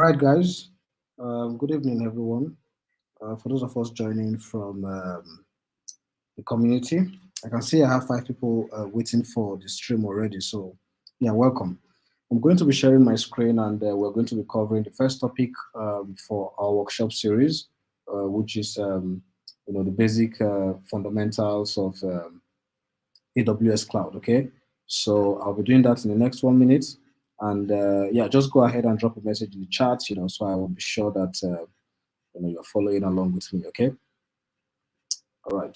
All right, guys. Good evening, everyone. For those of us joining from the community, I can see I have 5 people waiting for the stream already. So, yeah, welcome. I'm going to be sharing my screen, and we're going to be covering the first topic for our workshop series, which is the basic fundamentals of AWS Cloud. Okay, so I'll be doing that in the next 1 minute. And yeah, just go ahead and drop a message in the chat, so I will be sure that you're following along with me. Okay. All right.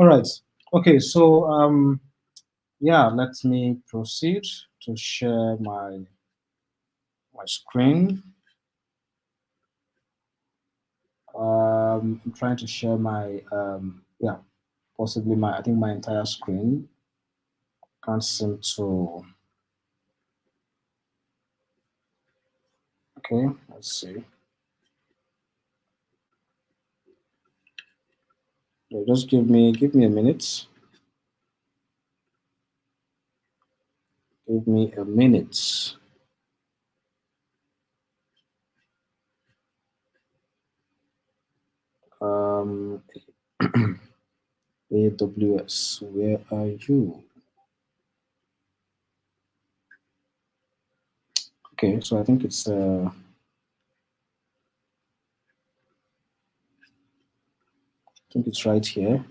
All right. Okay. So yeah, let me proceed to share my screen. I'm trying to share my yeah, possibly I think my entire screen. Can't seem to. Okay, let's see. Yeah, just give me a minute. Give me a minute. Um, AWS, where are you? Okay, so I think it's right here.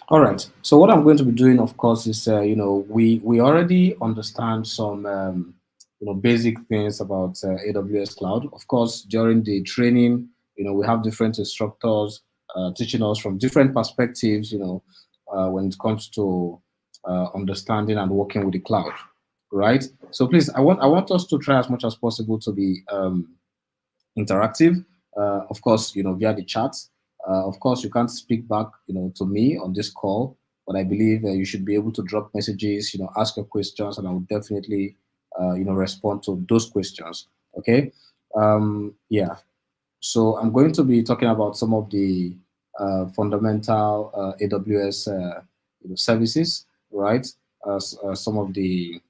All right. So what I'm going to be doing, of course, is we already understand some basic things about AWS Cloud. Of course, during the training, we have different instructors teaching us from different perspectives. When it comes to understanding and working with the cloud, right? So please, I want us to try as much as possible to be interactive. Of course, via the chat. Of course, you can't speak back, to me on this call, but I believe you should be able to drop messages, ask your questions, and I will definitely, respond to those questions. Okay. Yeah. So I'm going to be talking about some of the fundamental AWS services, right? Some of the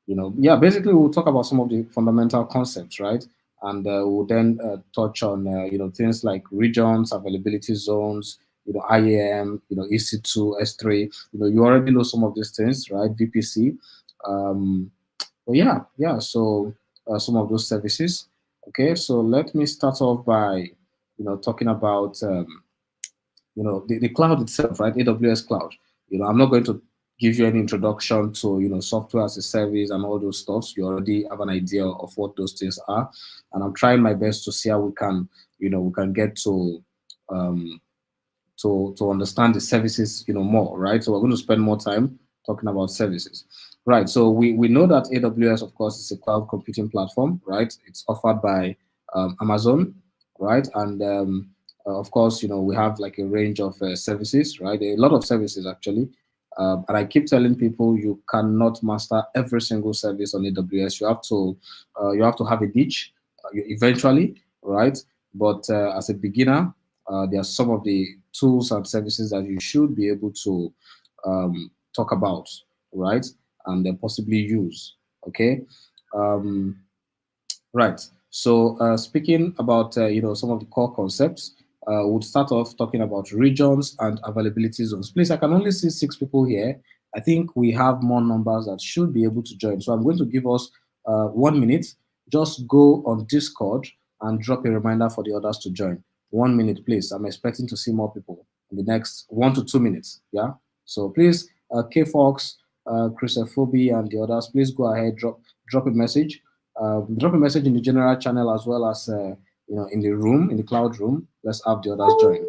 yeah, basically we'll talk about some of the fundamental concepts, right? And we'll then touch on, things like regions, availability zones, IAM, EC2, S3. You already know some of these things, right? VPC. But yeah. So some of those services. Okay, so let me start off by, talking about, the cloud itself, right? AWS cloud. I'm not going to give you any introduction to software as a service and all those stuff. You already have an idea of what those things are, and I'm trying my best to see how we can we can get um, to understand the services more, right? So we're going to spend more time talking about services, right? So we know that AWS, of course, is a cloud computing platform, right? It's offered by Amazon, right? And of course, we have like a range of services, right? A lot of services actually. And I keep telling people you cannot master every single service on AWS. You have to have a niche eventually, right? But as a beginner, there are some of the tools and services that you should be able to talk about, right? And then possibly use. Okay. Um, Right. So speaking about some of the core concepts, we'll start off talking about regions and availability zones. Please, I can only see 6 people here. I think we have more numbers that should be able to join. So I'm going to give us 1 minute. Just go on Discord and drop a reminder for the others to join. 1 minute, please. I'm expecting to see more people in the next 1 to 2 minutes. Yeah. So please, K Fox, Chrisophobe, and the others, please go ahead, drop a message, drop a message in the general channel as well as in the room, in the cloud room. Let's have the others join.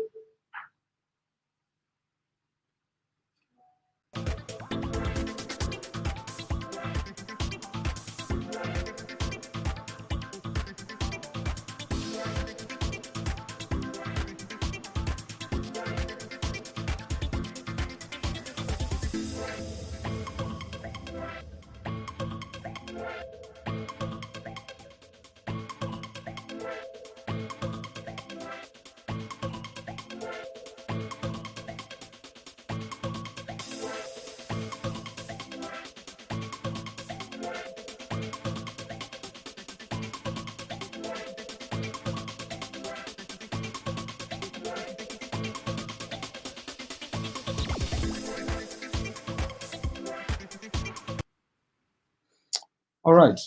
All right.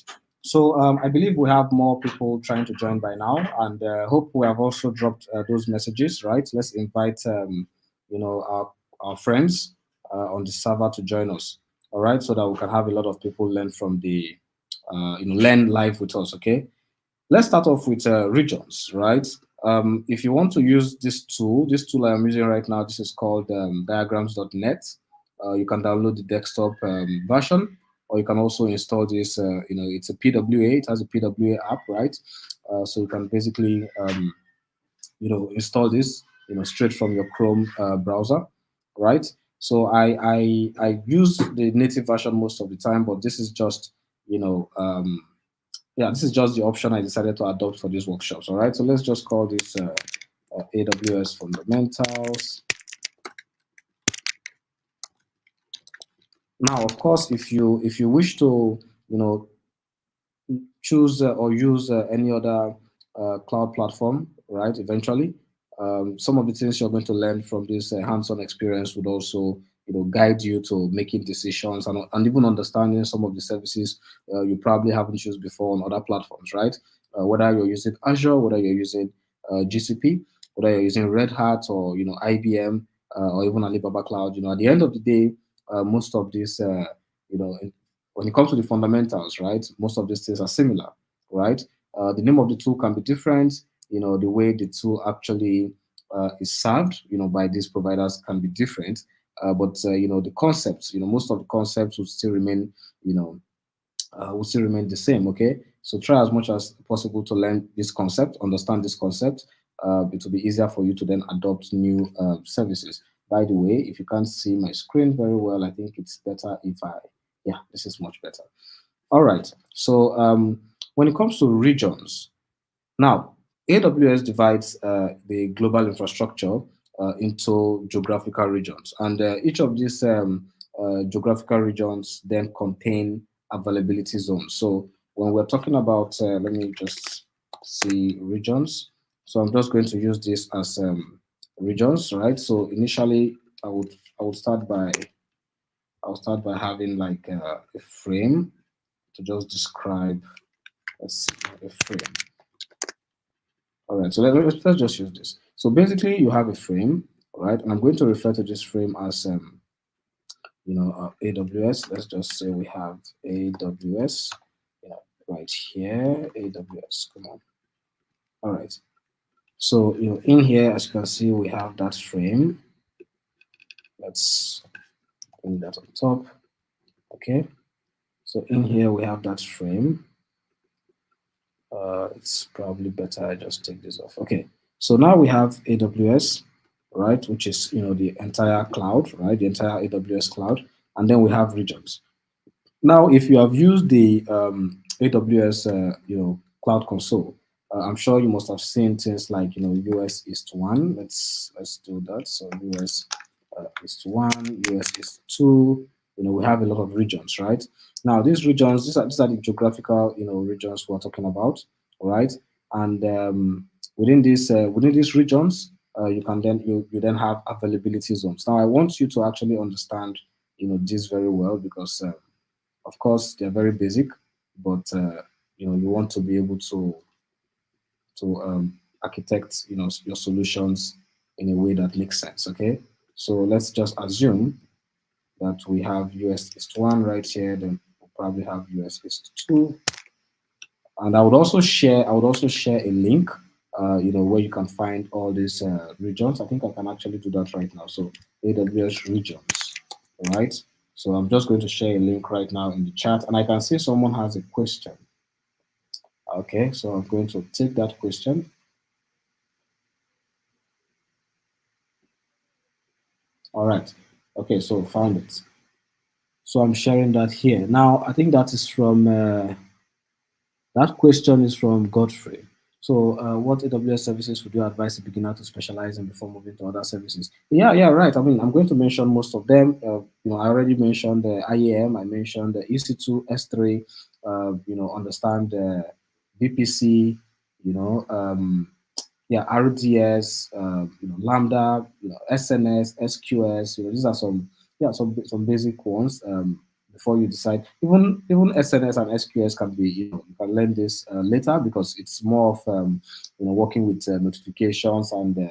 So I believe we have more people trying to join by now, and hope we have also dropped those messages. Right. Let's invite our friends on the server to join us. All right, so that we can have a lot of people learn from the learn live with us. Okay. Let's start off with regions, right? If you want to use this tool I'm using right now, this is called diagrams.net. You can download the desktop version, or you can also install this. It's a PWA. It has a PWA app, right? So you can basically, install this, straight from your Chrome browser, right? So I use the native version most of the time, but this is just, you know, yeah, this is just the option I decided to adopt for these workshops. All right, so let's just call this AWS fundamentals. Now, of course, if you wish to choose or use any other cloud platform, right? Eventually, some of the things you're going to learn from this hands-on experience would also, guide you to making decisions and even understanding some of the services you probably haven't used before on other platforms, right? Whether you're using Azure, whether you're using GCP, whether you're using Red Hat or IBM or even Alibaba Cloud, at the end of the day, most of these, you know, when it comes to the fundamentals, right, most of these things are similar, right? The name of the tool can be different. The way the tool actually is served, by these providers can be different. But the concepts, most of the concepts will still remain, the same. Okay, so try as much as possible to learn this concept, understand this concept. It will be easier for you to then adopt new services. By the way, if you can't see my screen very well, I think it's better if yeah, this is much better. All right. So when it comes to regions, now AWS divides the global infrastructure into geographical regions, and each of these geographical regions then contain availability zones. So when we're talking about, let me just see regions. So I'm just going to use this as regions, right? So initially, I would I would start by I'll start by having like a frame to just describe, let's see, a frame. All right, so let's just use this. So basically, you have a frame, all right, and I'm going to refer to this frame as AWS. Let's just say we have AWS, right here, AWS. Come on. All right. So, in here, as you can see, we have that frame. Let's bring that on top. Okay. So in here, we have that frame. It's probably better I just take this off. Okay. So now we have AWS, right, which is, the entire cloud, right, the entire AWS cloud. And then we have regions. Now, if you have used the AWS, Cloud Console, I'm sure you must have seen things like, US is to one. Let's do that. So US is to one, US is to two. We have a lot of regions, right? Now, these regions, these are the geographical, regions we're talking about, right? And within these regions, you can then you then have availability zones. Now, I want you to actually understand, this very well because of course, they're very basic, but you want to be able to architect your solutions in a way that makes sense. Okay, so let's just assume that we have US is to one right here. Then we'll probably have US is to two, and I would also share a link, where you can find all these regions. I think I can actually do that right now. So AWS regions, right? So I'm just going to share a link right now in the chat, and I can see someone has a question. Okay, so I'm going to take that question. All right. Okay, so found it. So I'm sharing that here. Now, I think that is from that question is from Godfrey. So, what AWS services would you advise a beginner to specialize in before moving to other services? Yeah, yeah, right. I mean, I'm going to mention most of them. I already mentioned the IAM. I mentioned the EC2, S3. Understand the VPC. You know, yeah, RDS, Lambda, SNS, SQS. These are some basic ones. Before you decide, even SNS and SQS can be, you can learn this later because it's more of working with notifications and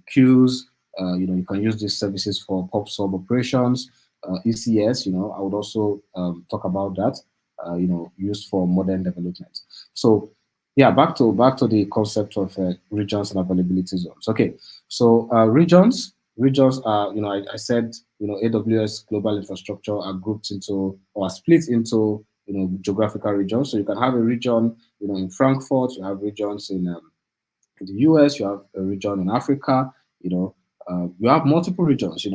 queues. You can use these services for pub sub operations. ECS, I would also talk about that. Used for modern development. So yeah, back to the concept of regions and availability zones. Okay, so regions are, I said, AWS global infrastructure are grouped into or are split into geographical regions. So you can have a region in Frankfurt, you have regions in the US, you have a region in Africa, you have multiple regions,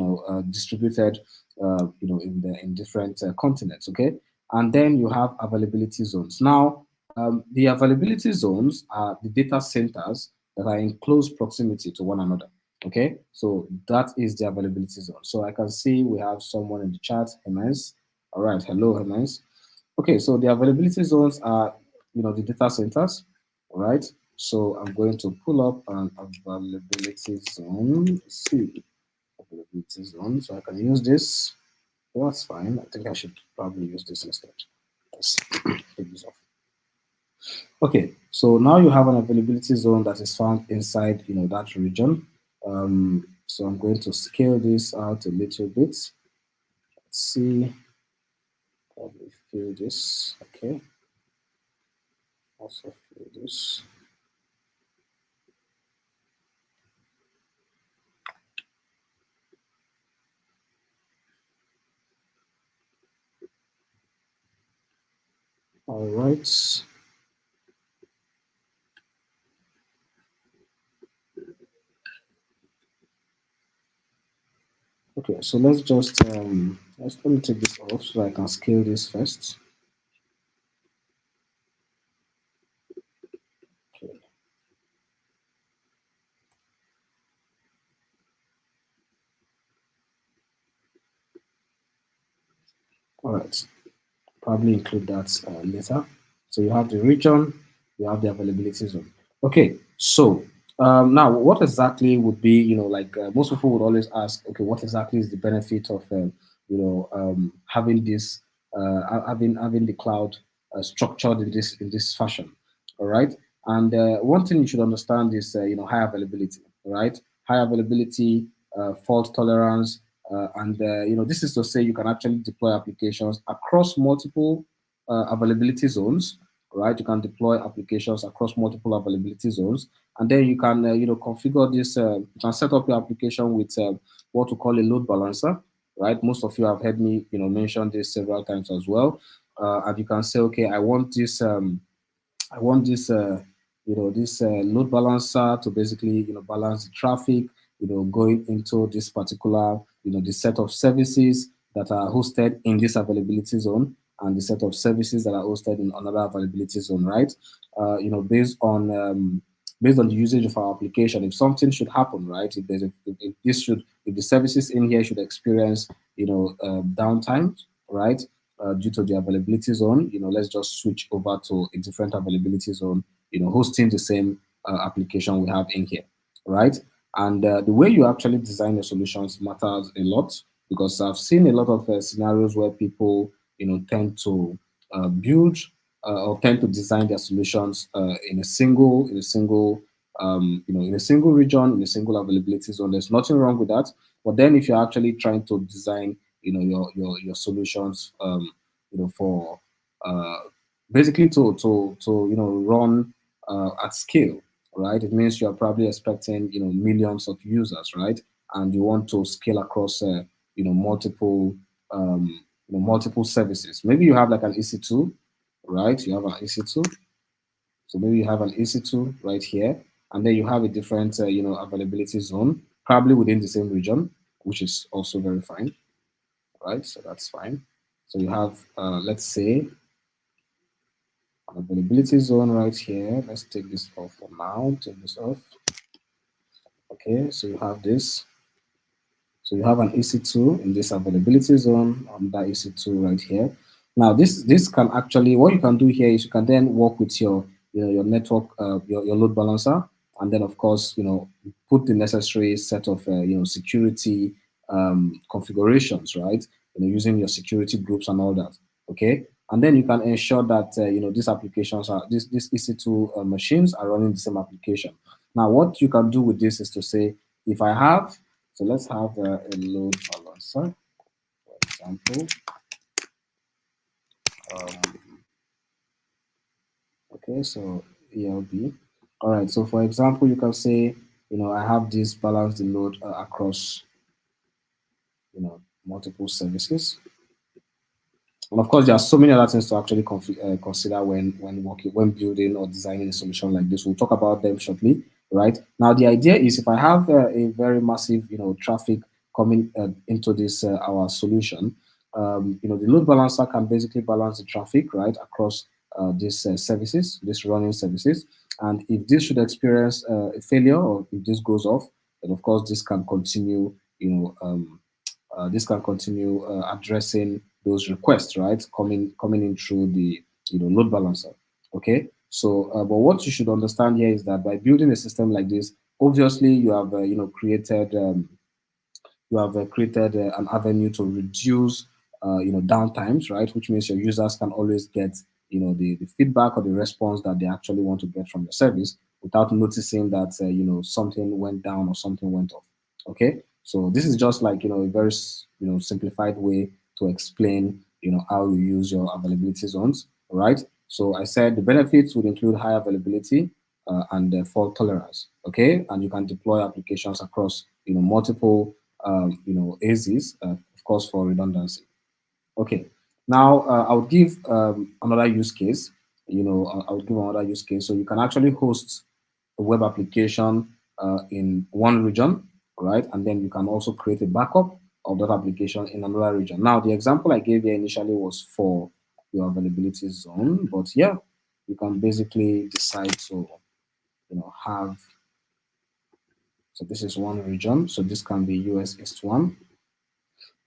distributed, in different continents. Okay, and then you have availability zones. Now, the availability zones are the data centers that are in close proximity to one another. Okay, so that is the availability zone. So I can see we have someone in the chat, Hemens. All right, hello, Hemens. Okay, so the availability zones are, the data centers, all right? So I'm going to pull up an availability zone. Let's see, availability zone. So I can use this. Well, that's fine. I think I should probably use this instead. Let's take this off. Okay, so now you have an availability zone that is found inside, that region. So I'm going to scale this out a little bit. Let's see. Probably fill this. Okay. Also fill this. All right. Okay, so let's just let me take this off so I can scale this first. Okay. All right. Probably include that later. So you have the region, you have the availability zone. Okay, so now what exactly would be, like most people would always ask, okay, what exactly is the benefit of, having this, having the cloud structured in this fashion, all right? And one thing you should understand is, high availability, all right? High availability, fault tolerance, This is to say you can actually deploy applications across multiple availability zones, right? You can deploy applications across multiple availability zones, and then you can, configure this. You can set up your application with what we call a load balancer, right? Most of you have heard me, mention this several times as well. And you can say, okay, I want this load balancer to basically, balance the traffic, going into this particular, the set of services that are hosted in this availability zone and the set of services that are hosted in another availability zone, right? Based on the usage of our application, if something should happen, right? If the services in here should experience, downtime, right? Due to the availability zone, let's just switch over to a different availability zone, hosting the same application we have in here, right? And the way you actually design your solutions matters a lot, because I've seen a lot of scenarios where people, tend to build or tend to design their solutions in a single region, in a single availability zone. There's nothing wrong with that. But then if you're actually trying to design, your solutions, for uh, basically to run at scale, right? It means you're probably expecting, millions of users, right? And you want to scale across, multiple, multiple services. Maybe you have like an EC2, right? You have an EC2. So maybe you have an EC2 right here, and then you have a different, availability zone, probably within the same region, which is also very fine, right? So that's fine. So you have, let's say, an availability zone right here. Let's take this off for now. Take this off. Okay, so you have this. So you have an EC2 in this availability zone on that EC2 right here. Now this can actually, what you can do here is you can then work with your network, your load balancer, and then of course, put the necessary set of security configurations, right? Using your security groups and all that. Okay, and then you can ensure that these applications are these EC2 machines are running the same application. Now, what you can do with this is to say, if I have, so let's have a load balancer, for example. Um, okay, so ELB. All right, so for example, you can say, I have this balance the load across, multiple services. And of course, there are so many other things to actually consider when working, when building or designing a solution like this. We'll talk about them shortly, right? Now, the idea is if I have a very massive, traffic coming into this our solution, the load balancer can basically balance the traffic right across these services, these running services. And if this should experience a failure or if this goes off, then of course this can continue, addressing those requests, right? Coming in through the load balancer. Okay. So, but what you should understand here is that by building a system like this, obviously you have created an avenue to reduce downtimes, right? Which means your users can always get the feedback or the response that they actually want to get from your service without noticing that something went down or something went off. Okay, so this is just like a very simplified way to explain how you use your availability zones. All right. So I said the benefits would include high availability and fault tolerance. Okay, and you can deploy applications across multiple AZs, of course, for redundancy. Okay. Now, I would give another use case. I would give another use case. So you can actually host a web application in one region, right? And then you can also create a backup of that application in another region. Now, the example I gave here initially was for your availability zone, but yeah, you can basically decide to, have. So this is one region. So this can be US East 1.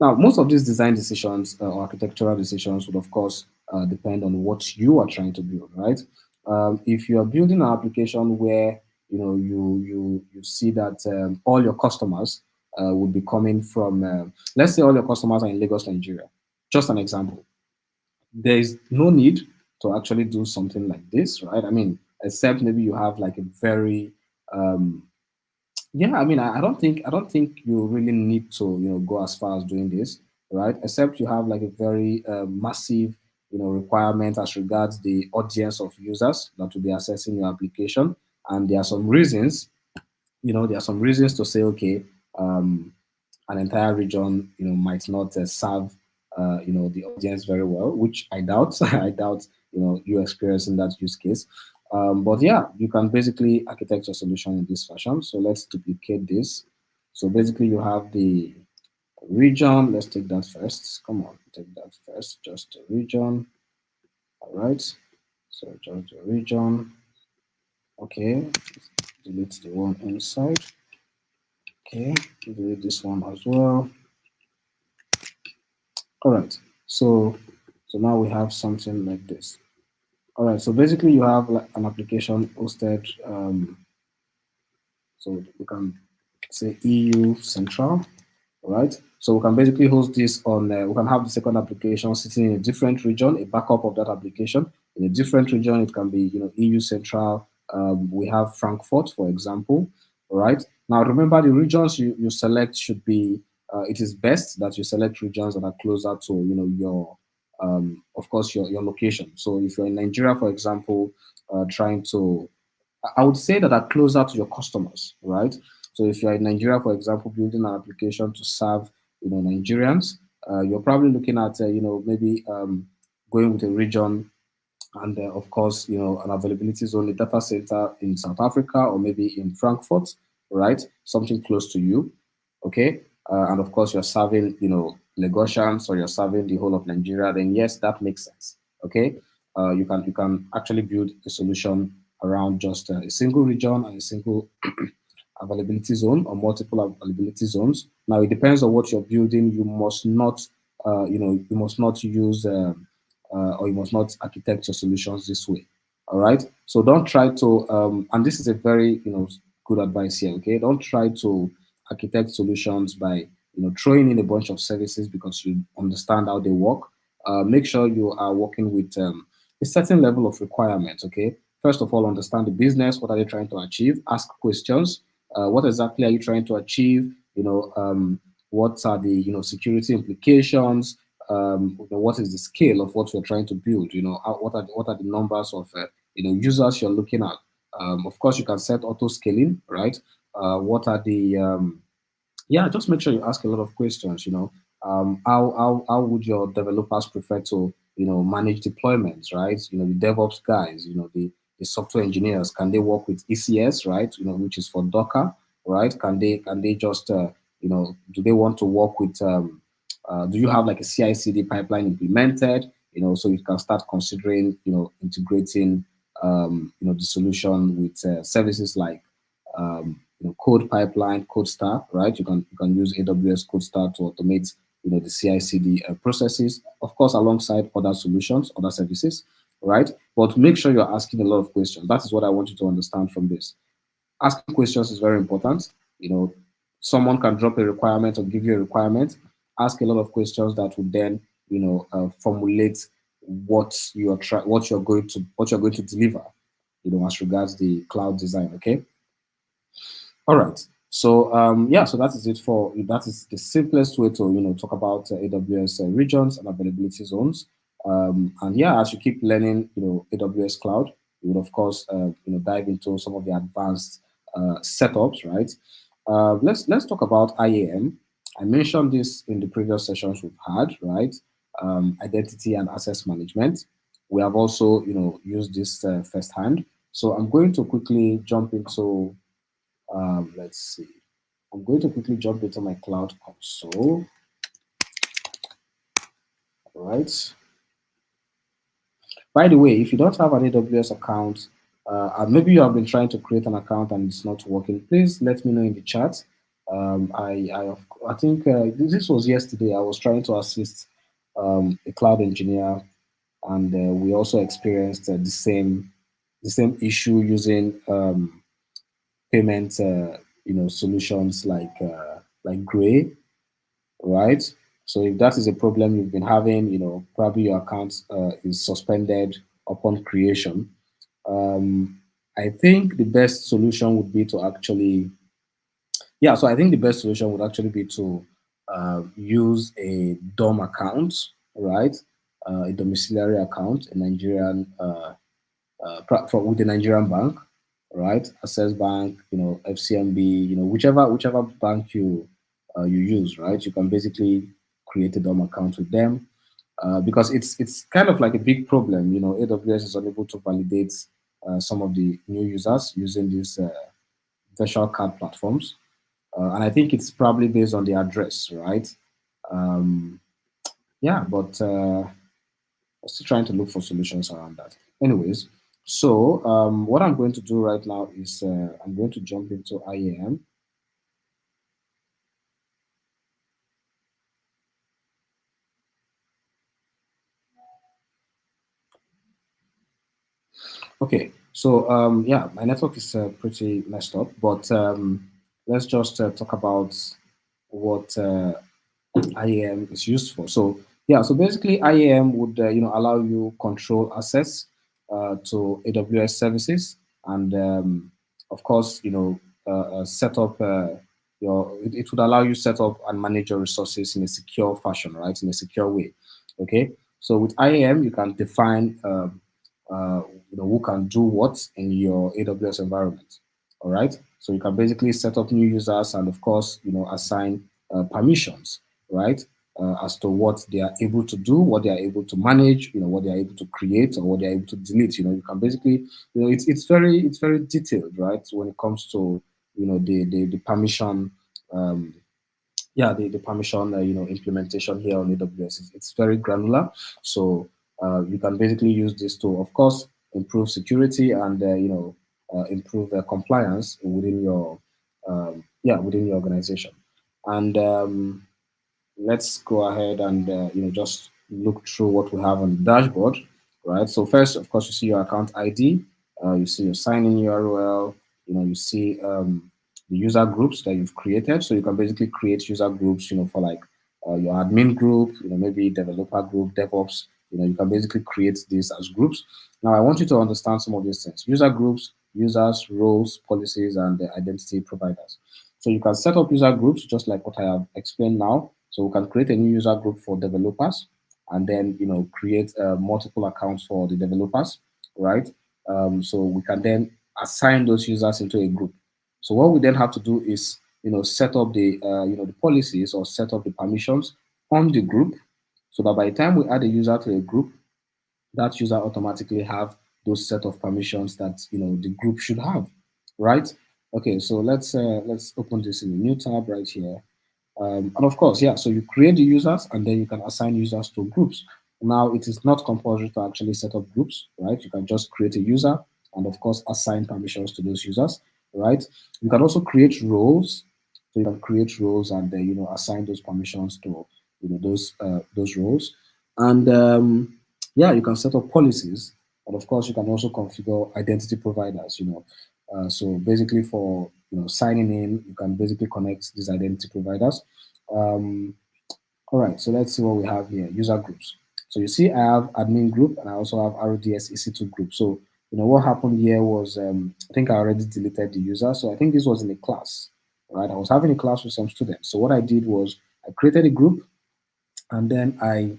Now, most of these design decisions or architectural decisions would, of course, depend on what you are trying to build, right? If you are building an application where you see that all your customers would be coming from, let's say, all your customers are in Lagos, Nigeria. Just an example. There is no need to actually do something like this, right? I mean, except maybe you have like a very Yeah, I mean, I don't think you really need to, go as far as doing this, right? Except you have like a very massive, requirement as regards the audience of users that will be accessing your application, and there are some reasons to say, okay, um, an entire region, might not serve, the audience very well, which I doubt. I doubt, you experiencing that use case. But yeah, you can basically architect your solution in this fashion. So let's duplicate this. So basically, you have the region. Let's take that first. Come on, take that first. Just the region. All right. So just the region. Okay. Delete the one inside. Okay. Delete this one as well. All right. So now we have something like this. All right. So basically, you have like an application hosted. So we can say EU Central. All right. So we can basically host this on. We can have the second application sitting in a different region, a backup of that application in a different region. It can be, EU Central. We have Frankfurt, for example. All right. Now remember, the regions you select should be. It is best that you select regions that are closer to, your, of course, your location. So if you're in Nigeria, for example, trying to, I would say that are closer to your customers, right? So if you're in Nigeria, for example, building an application to serve, Nigerians, you're probably looking at, maybe going with a region, and of course, an availability zone, a data center in South Africa or maybe in Frankfurt, right? Something close to you, okay? And of course, you're serving, Lagosians, or you're serving the whole of Nigeria. Then yes, that makes sense, okay? You can actually build a solution around just a single region and a single availability zone or multiple availability zones. Now it depends on what you're building. You must not use, or you must not architect your solutions this way. All right. So don't try to, and this is a very, good advice here. Okay. Don't try to architect solutions by, throwing in a bunch of services because you understand how they work. Make sure you are working with, a certain level of requirements. Okay. First of all, understand the business. What are they trying to achieve? Ask questions. What exactly are you trying to achieve? What are the, security implications? What is the scale of what you're trying to build? What are the numbers of, users you're looking at? Of course, you can set auto scaling, right? What are the, yeah, just make sure you ask a lot of questions. How would your developers prefer to, manage deployments, right? The DevOps guys, the software engineers, can they work with ECS, right? Which is for Docker, right? Can they just, do they want to work with, do you have like a CI/CD pipeline implemented? So you can start considering, integrating, the solution with services like, code pipeline, code star, right? You can use AWS code star to automate, the CI/CD processes, of course, alongside other solutions, other services, right? But make sure you're asking a lot of questions. That is what I want you to understand from this. Asking questions is very important. Someone can drop a requirement or give you a requirement. Ask a lot of questions that would then, formulate what you're going to deliver, as regards the cloud design. Okay. All right. So yeah, so that is it for that is the simplest way to, talk about AWS regions and availability zones. And yeah, as you keep learning, AWS cloud, you would of course, dive into some of the advanced setups, right? Let's talk about IAM. I mentioned this in the previous sessions we've had, right? Identity and access management. We have also, used this firsthand. So I'm going to quickly jump into, let's see. I'm going to quickly jump into my cloud console. All right. By the way, if you don't have an AWS account, and maybe you have been trying to create an account and it's not working, please let me know in the chat. I think this was yesterday. I was trying to assist a cloud engineer, and we also experienced the same issue using payment, solutions like Gray, right? So if that is a problem you've been having, probably your account is suspended upon creation. I think the best solution would be to actually Yeah, so I think the best solution would actually be to use a DOM account, right? A domiciliary account, a Nigerian with the Nigerian bank, right? Access Bank, FCMB, whichever bank you use, right? You can basically create a DOM account with them because it's kind of like a big problem. AWS is unable to validate some of the new users using these virtual card platforms, and I think it's probably based on the address, right? Um, yeah, but I'm still trying to look for solutions around that. Anyways, so what I'm going to do right now is I'm going to jump into IAM. Okay, so yeah, my network is pretty messed up, but let's just talk about what IAM is used for. So yeah, so basically IAM would allow you control access to AWS services, and of course set up it would allow you set up and manage your resources in a secure fashion, right? In a secure way. Okay, so with IAM you can define who can do what in your AWS environment. All right, so you can basically set up new users and of course assign permissions, right? As to what they are able to do, what they are able to manage, what they are able to create or what they are able to delete. You can basically, it's very detailed, right? When it comes to the permission, um, yeah, the permission implementation here on AWS. It's very granular, so you can basically use this to, of course, improve security and improve compliance within your organization. And let's go ahead and just look through what we have on the dashboard, right? So first, of course, you see your account ID, you see your sign-in URL, you see the user groups that you've created. So you can basically create user groups, for like your admin group, maybe developer group, DevOps. You can basically create these as groups. Now, I want you to understand some of these things: user groups, users, roles, policies, and the identity providers. So you can set up user groups just like what I have explained now. So we can create a new user group for developers and then create multiple accounts for the developers, right? So we can then assign those users into a group. So what we then have to do is set up the policies or set up the permissions on the group so that by the time we add a user to a group, that user automatically have those set of permissions that the group should have, right? Okay, so let's open this in a new tab right here. And of course, yeah, so you create the users and then you can assign users to groups. Now, it is not compulsory to actually set up groups, right? You can just create a user and, of course, assign permissions to those users, right? You can also create roles. So you can create roles and then, assign those permissions to, those roles. And yeah, you can set up policies. And of course, you can also configure identity providers, so basically for signing in, you can basically connect these identity providers. Um, all right, so let's see what we have here. User groups. So you see, I have admin group and I also have RDS EC2 group. So what happened here was I think I already deleted the user. So I think this was in a class, right? I was having a class with some students. So what I did was I created a group and then I,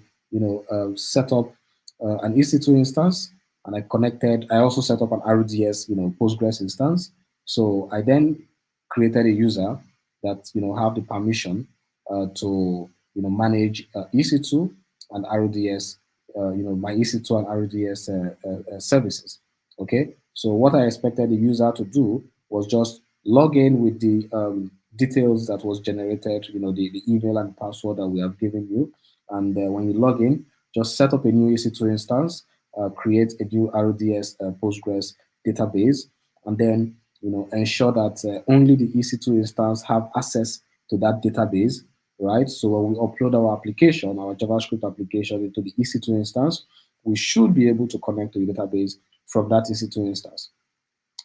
set up an EC2 instance, and I connected. I also set up an RDS, Postgres instance. So I then created a user that have the permission to manage EC2 and RDS, my EC2 and RDS services. Okay, so what I expected the user to do was just log in with the details that was generated, the email and password that we have given you. And when you log in, just set up a new EC2 instance, create a new RDS Postgres database, and then ensure that only the EC2 instance have access to that database, right? So when we upload our application, our JavaScript application into the EC2 instance, we should be able to connect to the database from that EC2 instance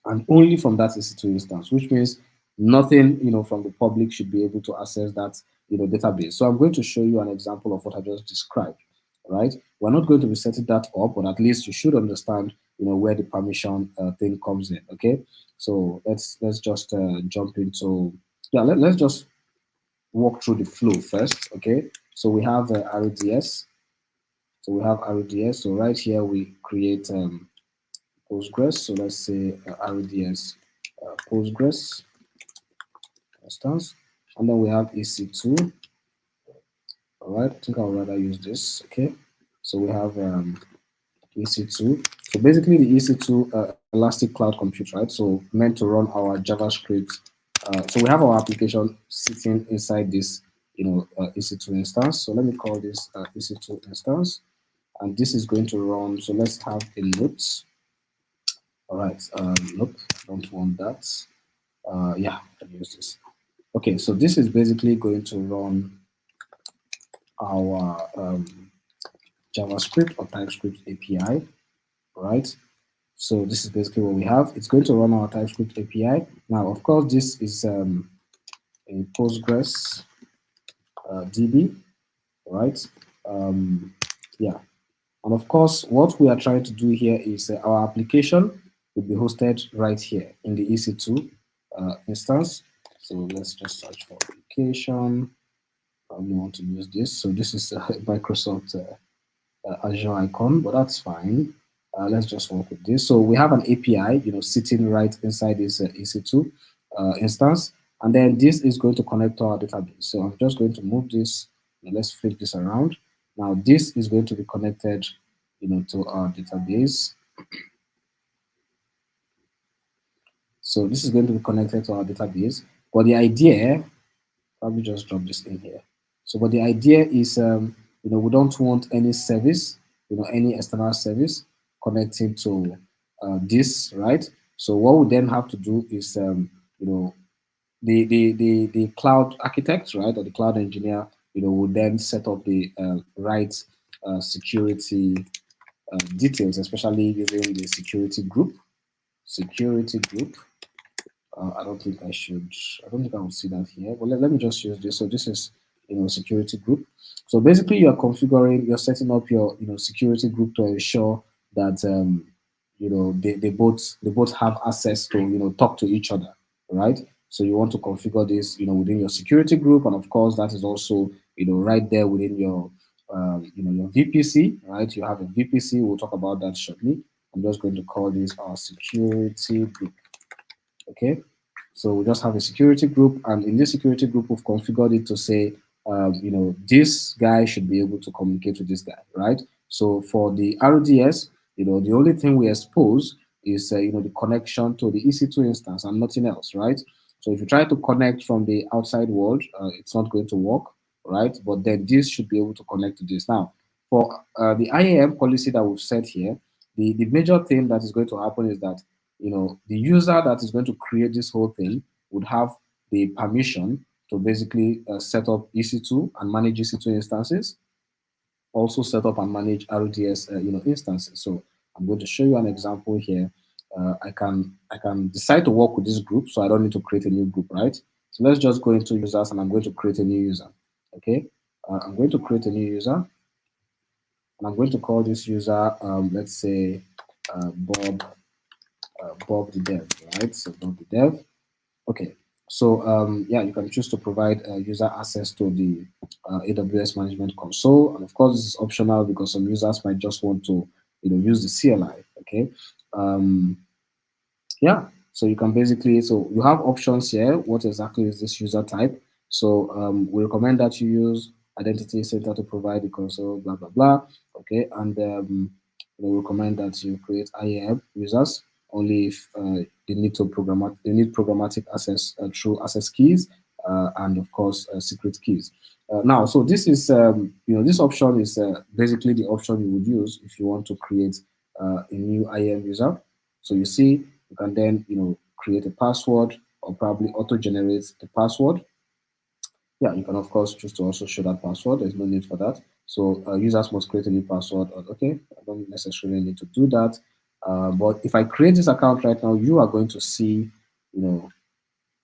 and only from that EC2 instance, which means nothing, from the public should be able to access that, database. So I'm going to show you an example of what I just described, right? We're not going to be setting that up, but at least you should understand, where the permission thing comes in. Okay, so let's just jump into Yeah, let's just walk through the flow first. Okay, so we have RDS. So we have RDS. So right here we create Postgres. So let's say RDS Postgres instance, and then we have EC2. All right, I think I'll rather use this. Okay, so we have EC2. So basically, the EC2 Elastic Cloud Compute, right? So meant to run our JavaScript. So we have our application sitting inside this, EC2 instance. So let me call this EC2 instance, and this is going to run. So let's have a note. All right. Nope, don't want that. Yeah, I'll use this. Okay, so this is basically going to run our JavaScript or TypeScript API, right? So this is basically what we have. It's going to run our TypeScript API. Now, of course, this is a Postgres DB, right? Yeah, and of course, what we are trying to do here is our application will be hosted right here in the EC2 instance. So let's just search for application. Probably want to use this. So this is Microsoft Azure icon, but that's fine. Let's just work with this. So we have an API, sitting right inside this EC2 instance, and then this is going to connect to our database. So I'm just going to move this. Let's flip this around. Now this is going to be connected, to our database. So this is going to be connected to our database. But the idea, probably just drop this in here. So, but the idea is, we don't want any service, any external service connecting to this, right? So, what we then have to do is, the cloud architect, right, or the cloud engineer, will then set up the right security details, especially using the security group. Security group. I don't think I should. I don't think I will see that here. But let me just use this. So this is security group. So basically, you're configuring, you're setting up your security group to ensure that they both have access to talk to each other, right? So you want to configure this within your security group, and of course that is also right there within your your VPC, right? You have a VPC. We'll talk about that shortly. I'm just going to call this our security group. Okay, so we just have a security group, and in this security group, we've configured it to say, this guy should be able to communicate with this guy, right? So for the RDS, the only thing we expose is, the connection to the EC2 instance and nothing else, right? So if you try to connect from the outside world, it's not going to work, right? But then this should be able to connect to this. Now, for the IAM policy that we've set here, the major thing that is going to happen is that the user that is going to create this whole thing would have the permission to basically set up EC2 and manage EC2 instances, also set up and manage RDS instances. So I'm going to show you an example here. I can decide to work with this group, so I don't need to create a new group, right? So let's just go into users, and I'm going to create a new user. Okay, I'm going to create a new user, and I'm going to call this user, let's say, Bob Bob the dev, right? So Bob the dev. Okay. So yeah, you can choose to provide user access to the AWS Management Console, and of course, this is optional because some users might just want to, use the CLI. Okay. Um, yeah, so you can basically, so you have options here. What exactly is this user type? So we recommend that you use identity center to provide the console, blah blah blah. Okay, and we recommend that you create IAM users only if they need programmatic access through access keys, and of course secret keys. Now, so this is this option is basically the option you would use if you want to create a new IAM user. So you see, you can then create a password or probably auto generate the password. Yeah, you can of course choose to also show that password. There's no need for that. So users must create a new password. Okay, I don't necessarily need to do that. But if I create this account right now, you are going to see,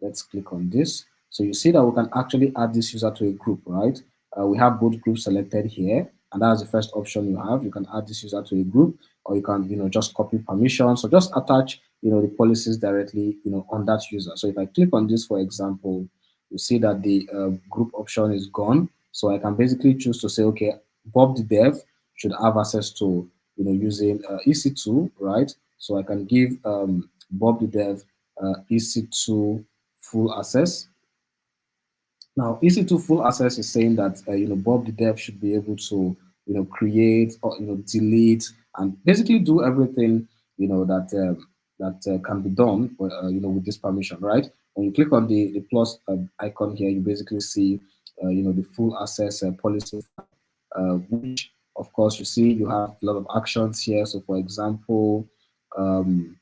let's click on this. So you see that we can actually add this user to a group, right? We have both groups selected here, and that's the first option you have. You can add this user to a group, or you can, just copy permissions. So just attach, the policies directly, on that user. So if I click on this, for example, you see that the group option is gone. So I can basically choose to say, okay, Bob the dev should have access to, using EC2, right? So I can give Bob the dev EC2 full access. Now, EC2 full access is saying that Bob the dev should be able to create or delete and basically do everything that can be done with this permission, right? When you click on the plus icon here, you basically see the full access policy, which of course you see you have a lot of actions here. So, for example, um,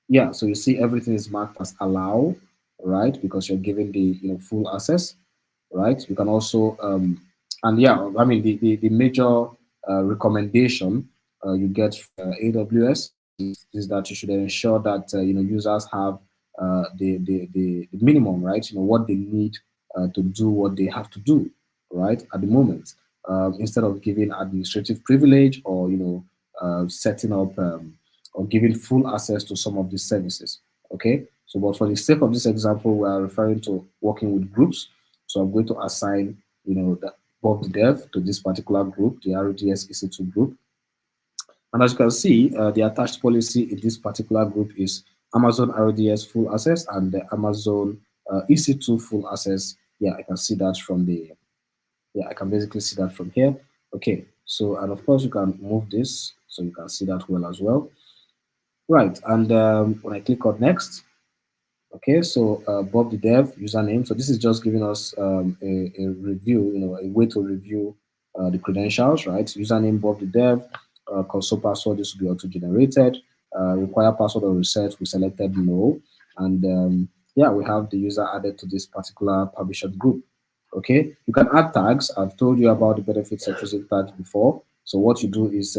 yeah, so you see everything is marked as allow, right? Because you're giving the full access, right? You can also and yeah, I mean the major recommendation you get from AWS is that you should ensure that users have the minimum, right? What they need to do what they have to do, right? At the moment, instead of giving administrative privilege or setting up or giving full access to some of these services. Okay, so but for the sake of this example, we are referring to working with groups. So I'm going to assign, the Bob Dev to this particular group, the RDS EC2 group. And as you can see, the attached policy in this particular group is Amazon RDS full access and the Amazon EC2 full access. Yeah, I can see that from the, yeah, I can basically see that from here. Okay, so, and of course you can move this so you can see that well as well. Right, and when I click on next, okay, so Bob the Dev username. So this is just giving us a review, a way to review the credentials, right? Username Bob the Dev, console password, this will be auto-generated. Require password or reset, we selected no. And yeah, we have the user added to this particular permission group. Okay, you can add tags. I've told you about the benefits of using tags before. So what you do is,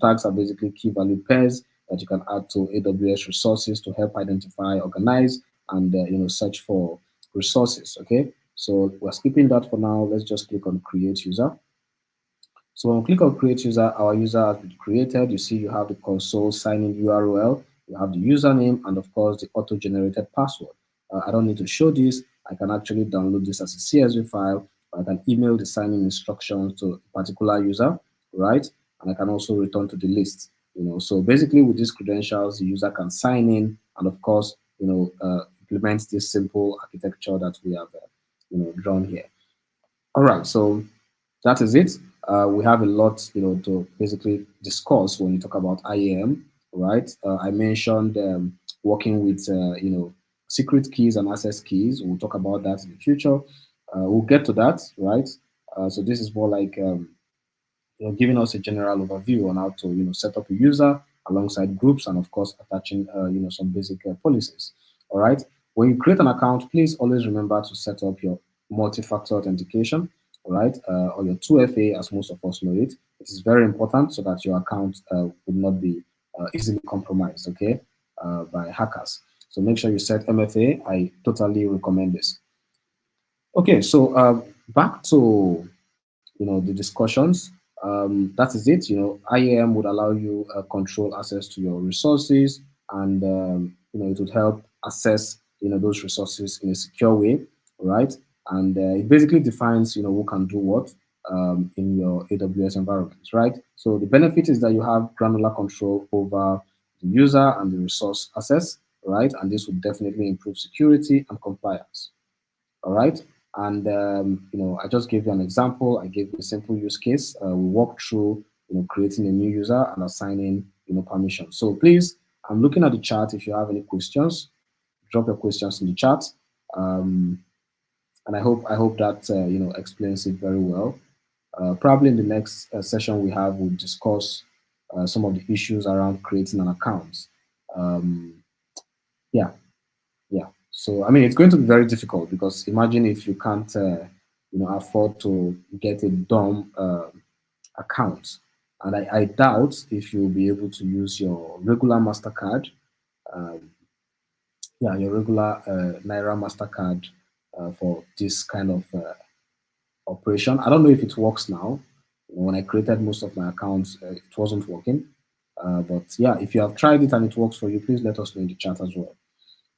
tags are basically key value pairs that you can add to AWS resources to help identify, organize, and search for resources. Okay, so we're skipping that for now. Let's just click on create user. So when we click on create user, our user has been created. You see you have the console sign-in URL, you have the username, and of course the auto-generated password. I don't need to show this. I can actually download this as a CSV file. I can email the sign-in instructions to a particular user, right? And I can also return to the list. So basically with these credentials, the user can sign in and of course, implement this simple architecture that we have, drawn here. All right, so that is it. We have a lot, to basically discuss when you talk about IAM, right? I mentioned working with, secret keys and access keys. We'll talk about that in the future. We'll get to that, right? So this is more like giving us a general overview on how to set up a user alongside groups and of course attaching some basic policies. All right. When you create an account, please always remember to set up your multi-factor authentication. All right, or your 2FA, as most of us know it. It is very important so that your account will not be easily compromised. Okay, by hackers. So make sure you set MFA. I totally recommend this. Okay, so back to the discussions. That is it. IAM would allow you control access to your resources, and it would help assess those resources in a secure way, right? And it basically defines who can do what in your AWS environment, right? So the benefit is that you have granular control over the user and the resource access, right? And this would definitely improve security and compliance. All right. And I just gave you an example. I gave you a simple use case. We walked through creating a new user and assigning permission. So please, I'm looking at the chat. If you have any questions, drop your questions in the chat. um, and I hope that explains it very well. Probably in the next session we have, we'll discuss some of the issues around creating an account. um, yeah. Yeah. So I mean, it's going to be very difficult because imagine if you can't, afford to get a DOM account, and I doubt if you'll be able to use your regular Mastercard, um, yeah, your regular Naira Mastercard for this kind of operation. I don't know if it works now. When I created most of my accounts, it wasn't working. But yeah, if you have tried it and it works for you, please let us know in the chat as well.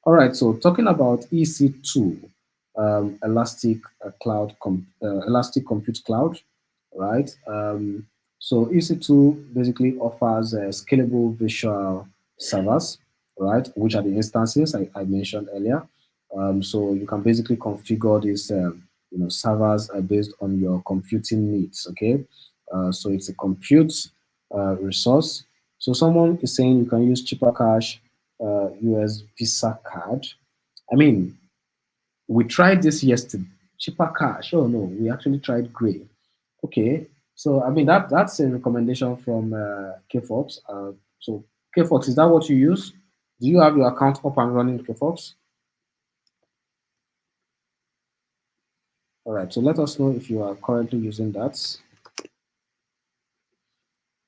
All right, so talking about EC2. Elastic Elastic Compute Cloud, right? So EC2 basically offers scalable visual servers, right, which are the instances I mentioned earlier. So you can basically configure these servers based on your computing needs. Okay, so it's a compute resource. So someone is saying you can use cheaper cash, US Visa card. I mean, we tried this yesterday. Cheaper cash. Oh no, we actually tried gray. Okay, so I mean that's a recommendation from KFox. So KFox, is that what you use? Do you have your account up and running, KFox? All right. So let us know if you are currently using that.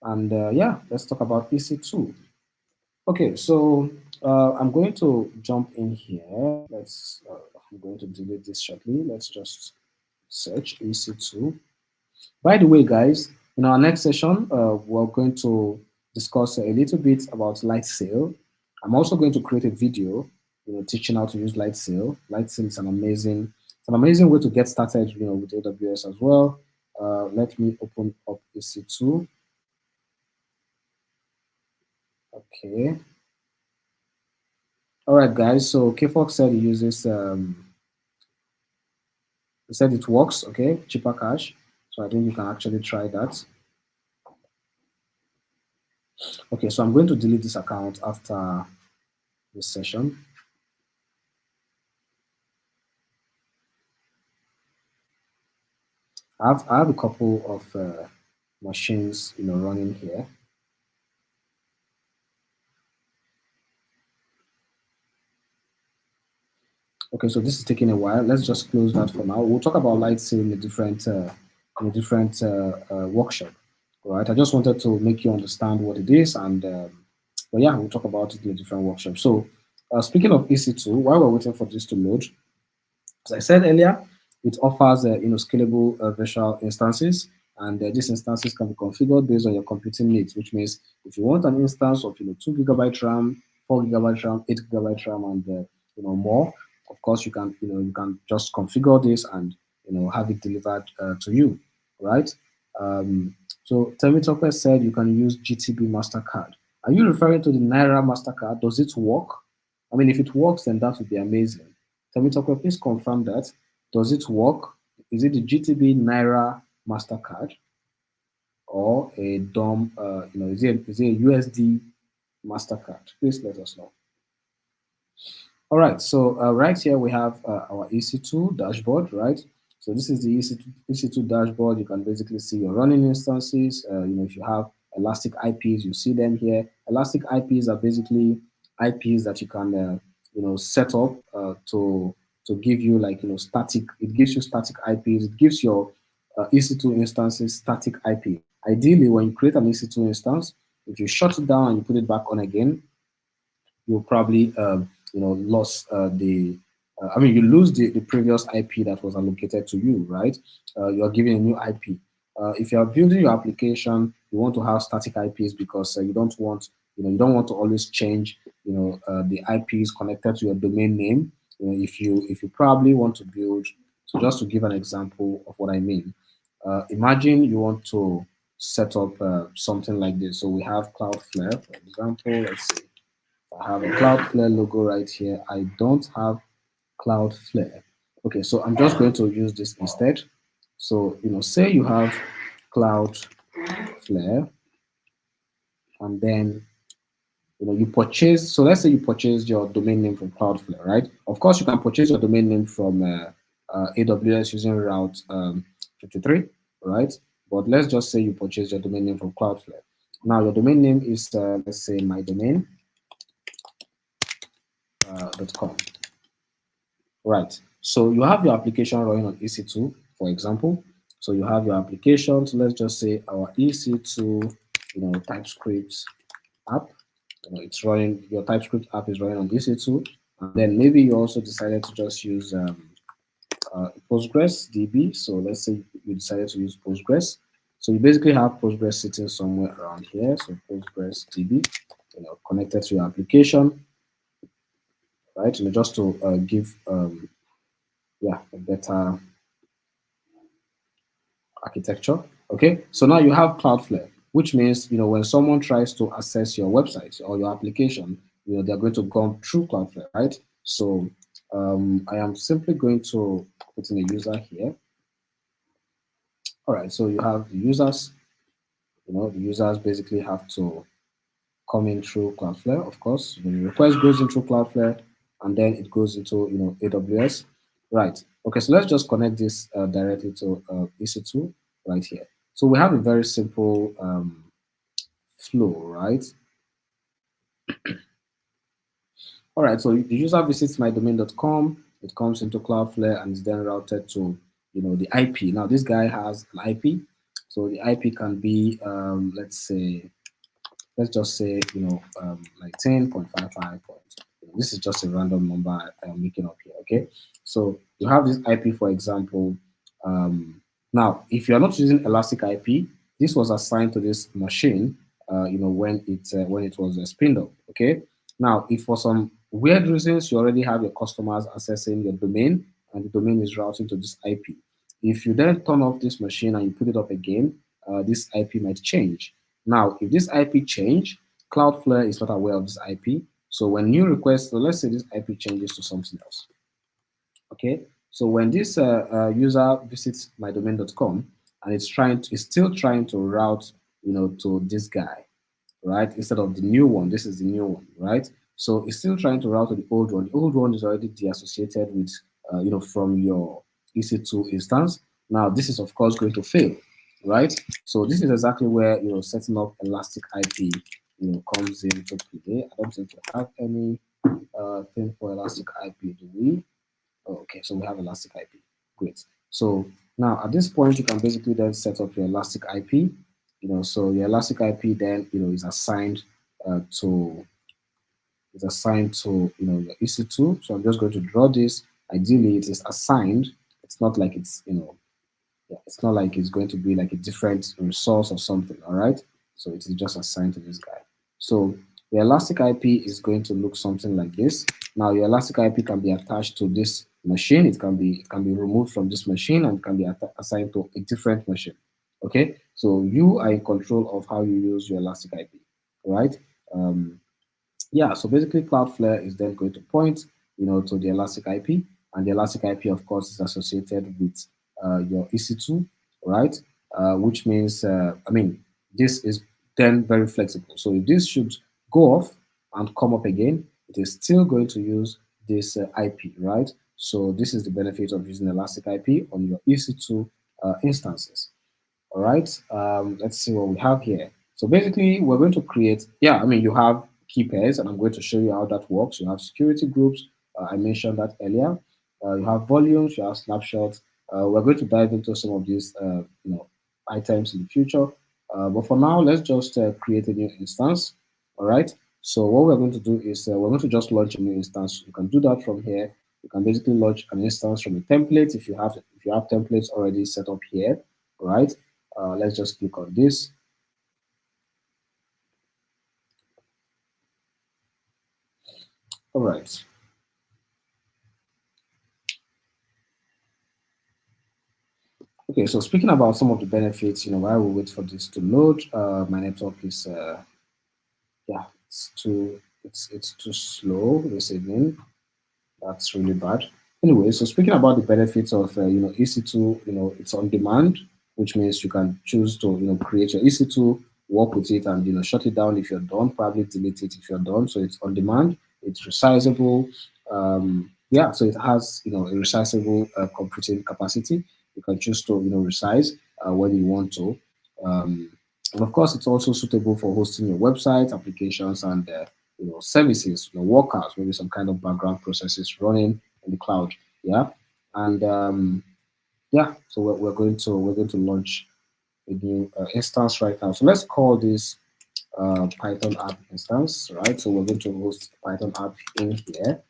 And yeah, let's talk about EC2. Okay, so I'm going to jump in here. I'm going to delete this shortly. Let's just search EC2. By the way, guys, in our next session, we're going to discuss a little bit about light sail. I'm also going to create a video, teaching how to use light sail. Light sail is it's an amazing way to get started, with AWS as well. Let me open up EC2. Okay. All right, guys. So KFox said he uses, he said it works. Okay, cheaper cash. So I think you can actually try that. Okay, so I'm going to delete this account after this session. I have a couple of machines, running here. Okay, so this is taking a while. Let's just close that for now. We'll talk about light sail in a different workshop. All right. I just wanted to make you understand what it is, and but yeah, we'll talk about it in a different workshop. So, speaking of EC2, while we're waiting for this to load, as I said earlier, it offers scalable virtual instances, and these instances can be configured based on your computing needs. Which means if you want an instance of 2 GB RAM, 4 GB RAM, 8 GB RAM, and more, of course you can just configure this and have it delivered to you, right? So Temitope said you can use GTB Mastercard. Are you referring to the Naira Mastercard? Does it work? I mean, if it works, then that would be amazing. Temitope, please confirm that. Does it work? Is it the GTB Naira Mastercard or a DOM? Is it a USD Mastercard? Please let us know. All right, so right here we have our EC2 dashboard, right? So this is the EC2 dashboard. You can basically see your running instances. If you have Elastic IPs, you see them here. Elastic IPs are basically IPs that you can, set up to give you static. It gives you static IPs. It gives your EC2 instances static IP. Ideally, when you create an EC2 instance, if you shut it down and you put it back on again, you'll probably lost the I mean, you lose the previous IP that was allocated to you, right? You're given a new IP. If you're building your application, you want to have static IPs because you don't want to always change, the IPs connected to your domain name. If you probably want to build, so just to give an example of what I mean, imagine you want to set up something like this. So we have Cloudflare, for example. Let's see. I have a Cloudflare logo right here. I don't have Cloudflare. Okay, so I'm just going to use this instead. So, say you have Cloudflare and then, you purchase. So let's say you purchased your domain name from Cloudflare, right? Of course, you can purchase your domain name from AWS using Route 53, right? But let's just say you purchased your domain name from Cloudflare. Now, your domain name is, let's say, mydomain.com. Right. So you have your application running on EC2, for example. So you have your application. So let's just say our EC2, TypeScript app. It's running. Your TypeScript app is running on EC2, and then maybe you also decided to just use Postgres DB. So let's say you decided to use Postgres. So you basically have Postgres sitting somewhere around here. So Postgres DB, connected to your application, right? Just to give yeah, a better architecture. Okay, so now you have Cloudflare, which means when someone tries to access your website or your application, they're going to come through Cloudflare, right? So I am simply going to put in a user here. All right, so you have the users. The users basically have to come in through Cloudflare, of course. The request goes into Cloudflare, and then it goes into AWS. Right. Okay, so let's just connect this directly to EC2 right here. So we have a very simple flow, right? All right, so the user visits mydomain.com, it comes into Cloudflare and is then routed to the IP. Now this guy has an IP, so the IP can be let's just say like 10.55 point. This is just a random number I am making up here. Okay, so you have this IP, for example. Now if you are not using elastic IP, this was assigned to this machine when it was spinned up. Okay, now if for some weird reasons you already have your customers accessing your domain and the domain is routing to this IP, if you then turn off this machine and you put it up again, this IP might change. Now, if this IP change, Cloudflare is not aware of this IP. So when new requests, so let's say this IP changes to something else. Okay. So when this user visits mydomain.com and it's still trying to route, to this guy, right? Instead of the new one. This is the new one, right? So it's still trying to route to the old one. The old one is already deassociated with, from your EC2 instance. Now, this is of course going to fail, right? So this is exactly where setting up Elastic IP, comes into play. I don't think we have any thing for Elastic IP, do we? Oh, okay, so we have Elastic IP. Great. So now at this point, you can basically then set up your Elastic IP. So your Elastic IP then is assigned to your EC2. So I'm just going to draw this. Ideally, it is assigned. It's not like it's not like it's going to be like a different resource or something. All right. So it is just assigned to this guy. So the Elastic IP is going to look something like this. Now your Elastic IP can be attached to this machine. It can be removed from this machine and can be assigned to a different machine. Okay. So you are in control of how you use your Elastic IP. All right. Um, yeah, so basically Cloudflare is then going to point, to the Elastic IP, and the Elastic IP, of course, is associated with your EC2, right? Which means, this is then very flexible. So if this should go off and come up again, it is still going to use this IP, right? So this is the benefit of using Elastic IP on your EC2 instances. All right. Let's see what we have here. So basically, we're going to create, you have key pairs, and I'm going to show you how that works. You have security groups. I mentioned that earlier. You have volumes, you have snapshots. We're going to dive into some of these, items in the future. But for now, let's just create a new instance. All right. So what we're going to do is we're going to just launch a new instance. You can do that from here. You can basically launch an instance from a template if you have templates already set up here. All right. Let's just click on this. All right. Okay, so speaking about some of the benefits, while we wait for this to load, my network is, yeah, it's too slow this evening. That's really bad. Anyway, so speaking about the benefits of EC2, it's on demand, which means you can choose to create your EC2, work with it, and shut it down if you're done. Probably delete it if you're done. So it's on demand. It's resizable. Yeah, so it has a resizable computing capacity. You can choose to resize when you want to. Um, and of course, it's also suitable for hosting your website, applications, and services, workouts, maybe some kind of background processes running in the cloud. Yeah, and yeah, so we're going to launch a new instance right now. So let's call this Python app instance, right? So we're going to host Python app in here.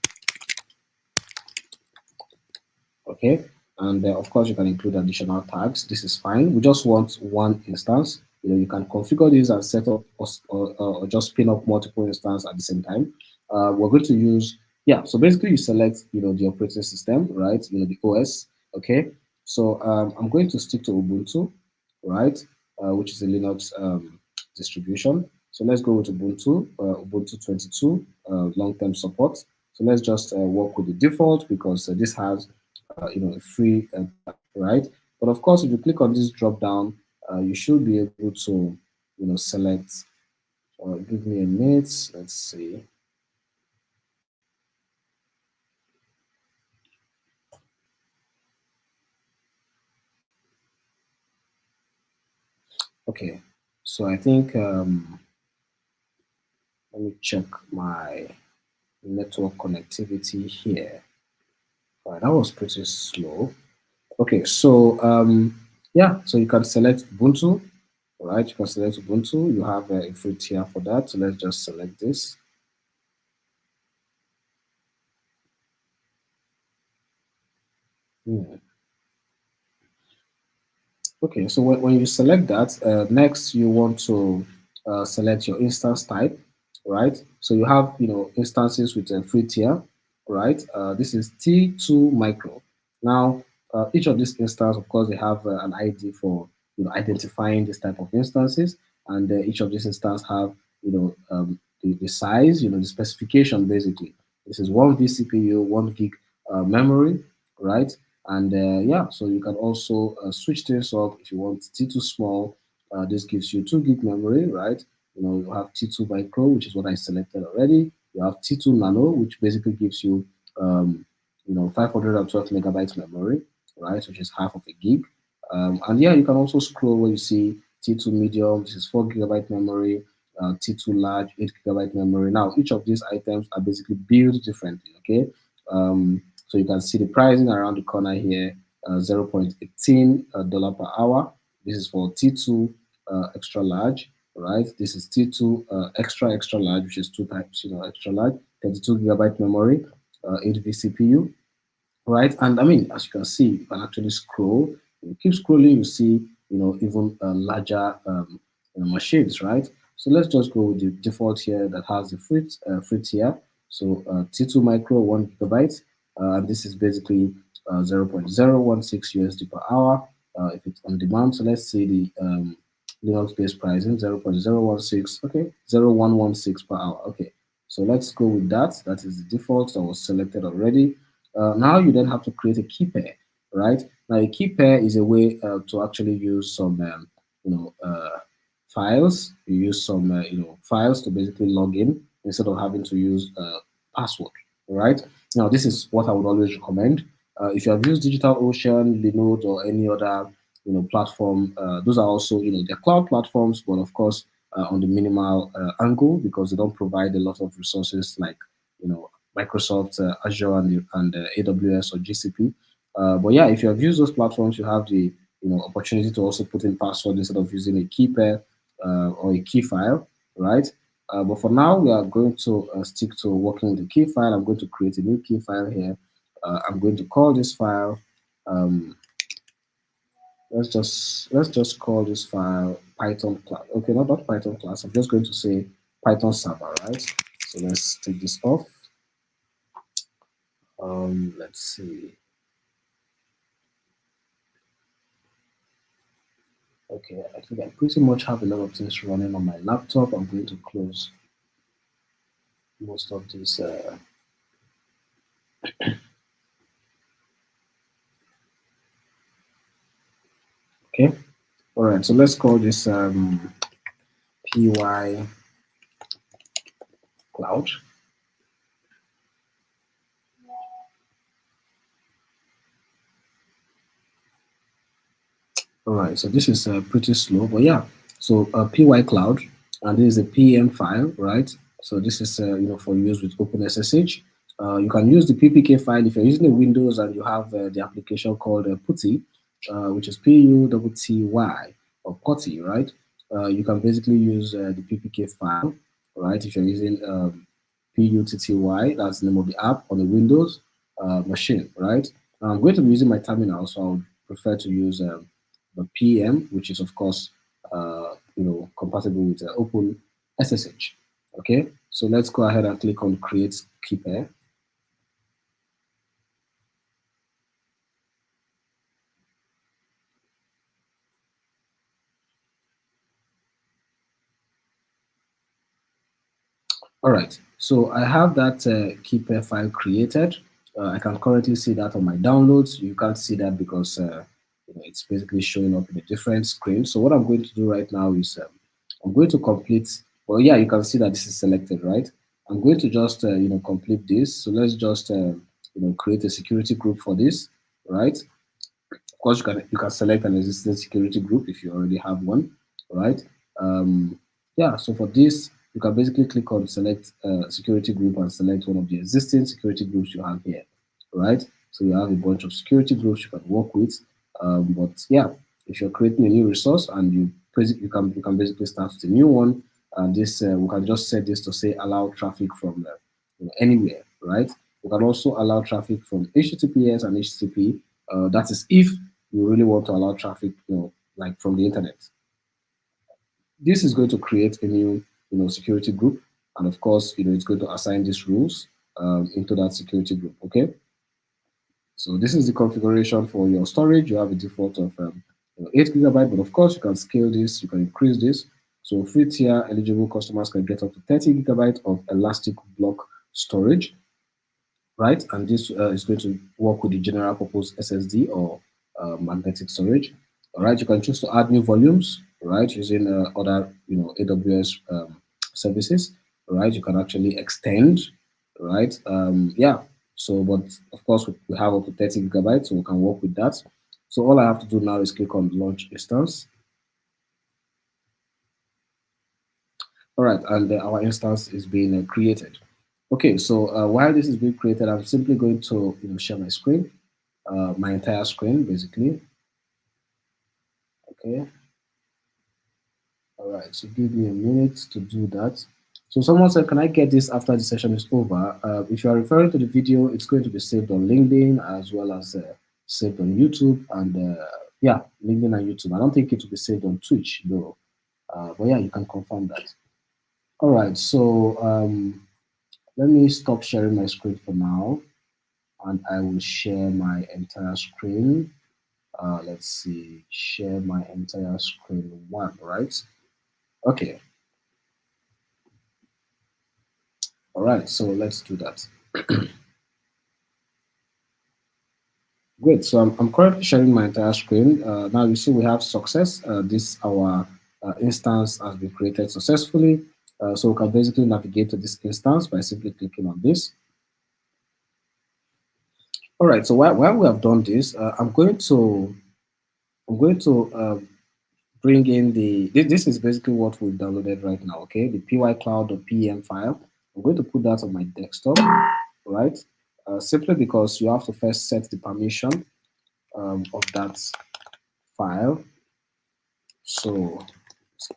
Okay, and of course you can include additional tags. This is fine. We just want one instance. You can configure this and set up or just spin up multiple instances at the same time. We're going to use Yeah, so basically you select, the operating system, right? The OS. Okay. So I'm going to stick to Ubuntu, right? Which is a Linux distribution. So let's go with Ubuntu, Ubuntu 22, long-term support. So let's just work with the default because this has, a free, right? But of course, if you click on this drop down, you should be able to, select. Give me a minute. Let's see. Okay, so I think let me check my network connectivity here. All right, that was pretty slow. Okay, so yeah, so you can select Ubuntu. All right, you can select Ubuntu. You have a free tier for that. So let's just select this. Hmm. Okay, so when you select that, next you want to select your instance type, right? So you have, instances with a free tier, right? This is T2 micro. Now, each of these instances, of course, they have an ID for, identifying this type of instances, and each of these instances have, the size, the specification basically. This is one vCPU, 1 gig memory, right? And yeah, so you can also switch this up if you want T2 small. This gives you 2 gig memory, right? You have T2 micro, which is what I selected already. You have T2 nano, which basically gives you, 512 megabytes memory, right? Which is half of a gig. And yeah, you can also scroll where you see T2 medium, this is 4 gigabyte memory, T2 large, 8 gigabyte memory. Now, each of these items are basically built differently, okay? So you can see the pricing around the corner here, 0.18 dollar per hour. This is for T2 extra large, right? This is T2 extra large, which is two types, extra large, 32 gigabyte memory, 8 vCPU, right? And I mean, as you can see, you can actually scroll. You keep scrolling, you see, even larger machines, right? So let's just go with the default here that has the free tier. So T2 micro 1 gigabyte, and this is basically 0.016 USD per hour. If it's on demand, so let's see the Linux-based pricing 0.016, okay, 0.116 per hour. Okay, so let's go with that. That is the default that was selected already. Now you then have to create a key pair, right? Now a key pair is a way to actually use some, files. You use some, files to basically log in instead of having to use password, right? Now this is what I would always recommend. If you have used DigitalOcean, Linode, or any other, platform, those are also, they're cloud platforms, but of course on the minimal angle because they don't provide a lot of resources like, Microsoft Azure and AWS or GCP. But yeah, if you have used those platforms, you have the, opportunity to also put in password instead of using a key pair or a key file, right? But for now, we are going to stick to working with the key file. I'm going to create a new key file here. I'm going to call this file. Um, let's just call this file Python class. Okay, not Python class. I'm just going to say Python server, right? So let's take this off. Let's see. Okay, I think I pretty much have a lot of things running on my laptop. I'm going to close most of these. Okay, all right. So let's call this PY Cloud. All right, so this is pretty slow, but yeah. So PY Cloud, and this is a PM file, right? So this is for use with OpenSSH. You can use the PPK file if you're using a Windows and you have the application called PuTTY, which is PUTTY or PuTTY, right? You can basically use the PPK file, right? If you're using PUTTY, that's the name of the app on the Windows machine, right? Now, I'm going to be using my terminal, so I would prefer to use the PM, which is of course compatible with Open SSH. Okay, so let's go ahead and click on Create Key Pair. All right, so I have that keeper file created. I can currently see that on my downloads. You can't see that because it's basically showing up in a different screen. So what I'm going to do right now is I'm going to complete. Well, yeah, you can see that this is selected, right? I'm going to just complete this. So let's just create a security group for this, right? Of course, you can select an existing security group if you already have one, right? Um, yeah, so for this, you can basically click on select security group and select one of the existing security groups you have here, right? So you have a bunch of security groups you can work with. But yeah, if you're creating a new resource and you can basically start with a new one, and this we can just set this to say allow traffic from anywhere, right? You can also allow traffic from HTTPS and HTTP. That is if you really want to allow traffic, like from the internet. This is going to create a new, security group, and of course, it's going to assign these rules into that security group. Okay, so this is the configuration for your storage. You have a default of 8 GB, but of course, you can scale this, you can increase this. So free tier eligible customers can get up to 30 GB of elastic block storage, right? And this is going to work with the general purpose SSD or magnetic storage. All right, you can choose to add new volumes, right, using other AWS services. Right, you can actually extend, right? Yeah. So, but of course, we have up to 30 GB, so we can work with that. So all I have to do now is click on launch instance. All right, and our instance is being created. Okay, so while this is being created, I'm simply going to share my screen, my entire screen basically. Okay, all right, so give me a minute to do that. So someone said, can I get this after the session is over? If you are referring to the video, it's going to be saved on LinkedIn as well as saved on YouTube and yeah, LinkedIn and YouTube. I don't think it will be saved on Twitch though, but yeah, you can confirm that. All right, so let me stop sharing my screen for now, and I will share my entire screen. Let's see, share my entire screen one, right? Okay, all right, so let's do that. Great, so I'm currently sharing my entire screen. Now you see we have success. This our instance has been created successfully. So we can basically navigate to this instance by simply clicking on this. All right, so while we have done this, I'm going to bring in this is basically what we've downloaded right now, okay? The pycloud.pem file. I'm going to put that on my desktop, right? Simply because you have to first set the permission of that file. So